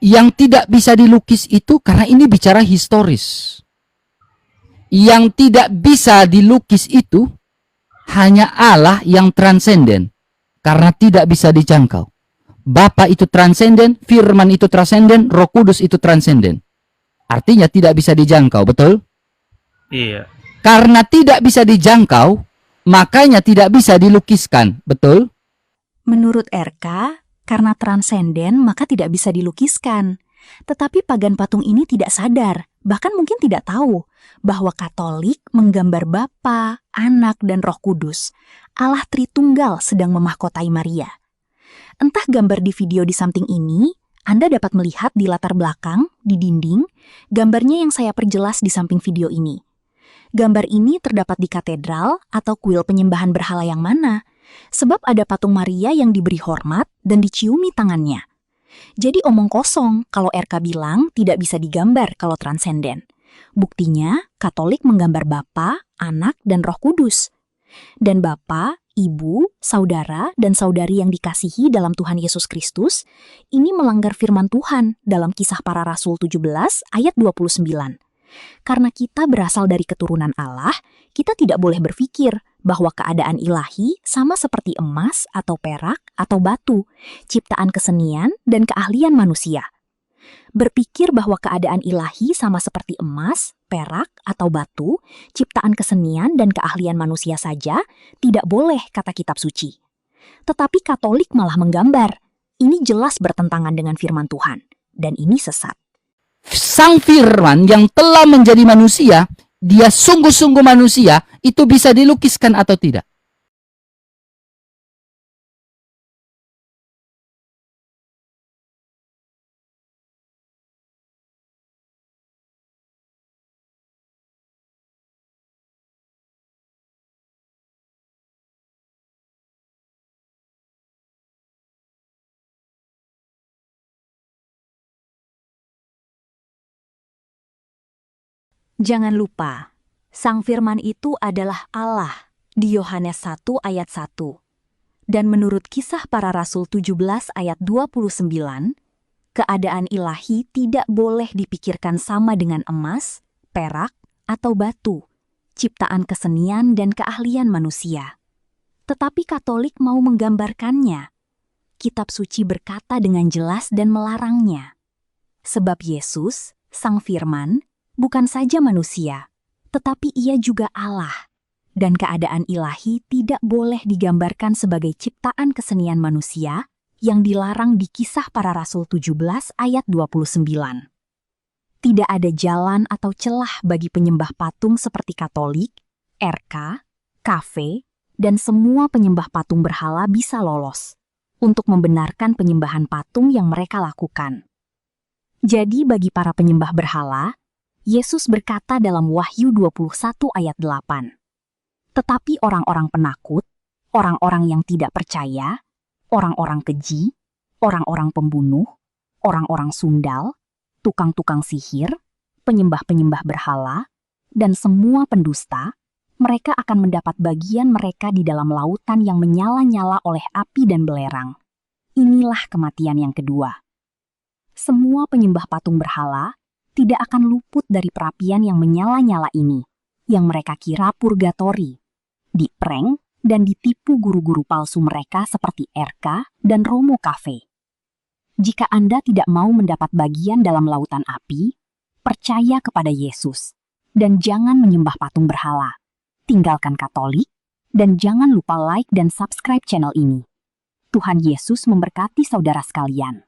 Yang tidak bisa dilukis itu karena ini bicara historis. Yang tidak bisa dilukis itu hanya Allah yang transenden karena tidak bisa dijangkau. Bapa itu transenden, Firman itu transenden, Roh Kudus itu transenden. Artinya tidak bisa dijangkau, betul? Iya. Karena tidak bisa dijangkau, makanya tidak bisa dilukiskan, betul? Menurut RK, karena transenden maka tidak bisa dilukiskan. Tetapi pagan patung ini tidak sadar, bahkan mungkin tidak tahu, bahwa Katolik menggambar Bapa, Anak, dan Roh Kudus. Allah Tritunggal sedang memahkotai Maria. Entah gambar di video di samping ini, Anda dapat melihat di latar belakang, di dinding, gambarnya yang saya perjelas di samping video ini. Gambar ini terdapat di katedral atau kuil penyembahan berhala yang mana? Sebab ada patung Maria yang diberi hormat dan diciumi tangannya. Jadi omong kosong kalau RK bilang tidak bisa digambar kalau transenden. Buktinya, Katolik menggambar Bapa, Anak, dan Roh Kudus. Dan Bapa, Ibu, Saudara, dan Saudari yang dikasihi dalam Tuhan Yesus Kristus, ini melanggar firman Tuhan dalam Kisah Para Rasul 17 ayat 29. Karena kita berasal dari keturunan Allah, kita tidak boleh berpikir bahwa keadaan ilahi sama seperti emas atau perak atau batu, ciptaan kesenian dan keahlian manusia. Berpikir bahwa keadaan ilahi sama seperti emas, perak, atau batu, ciptaan kesenian dan keahlian manusia saja, tidak boleh kata kitab suci. Tetapi Katolik malah menggambar. Ini jelas bertentangan dengan firman Tuhan, dan ini sesat. Sang Firman yang telah menjadi manusia, dia sungguh-sungguh manusia, itu bisa dilukiskan atau tidak? Jangan lupa, Sang Firman itu adalah Allah di Yohanes 1 ayat 1. Dan menurut Kisah Para Rasul 17 ayat 29, keadaan ilahi tidak boleh dipikirkan sama dengan emas, perak, atau batu, ciptaan kesenian dan keahlian manusia. Tetapi Katolik mau menggambarkannya. Kitab suci berkata dengan jelas dan melarangnya. Sebab Yesus, Sang Firman, bukan saja manusia, tetapi ia juga Allah. Dan keadaan ilahi tidak boleh digambarkan sebagai ciptaan kesenian manusia yang dilarang di Kisah Para Rasul 17 ayat 29. Tidak ada jalan atau celah bagi penyembah patung seperti Katolik, RK, KV, dan semua penyembah patung berhala bisa lolos untuk membenarkan penyembahan patung yang mereka lakukan. Jadi bagi para penyembah berhala, Yesus berkata dalam Wahyu 21 ayat 8, "Tetapi orang-orang penakut, orang-orang yang tidak percaya, orang-orang keji, orang-orang pembunuh, orang-orang sundal, tukang-tukang sihir, penyembah-penyembah berhala, dan semua pendusta, mereka akan mendapat bagian mereka di dalam lautan yang menyala-nyala oleh api dan belerang. Inilah kematian yang kedua." Semua penyembah patung berhala tidak akan luput dari perapian yang menyala-nyala ini, yang mereka kira purgatori, diprank dan ditipu guru-guru palsu mereka seperti RK dan Romo Cafe. Jika Anda tidak mau mendapat bagian dalam lautan api, percaya kepada Yesus, dan jangan menyembah patung berhala. Tinggalkan Katolik, dan jangan lupa like dan subscribe channel ini. Tuhan Yesus memberkati saudara sekalian.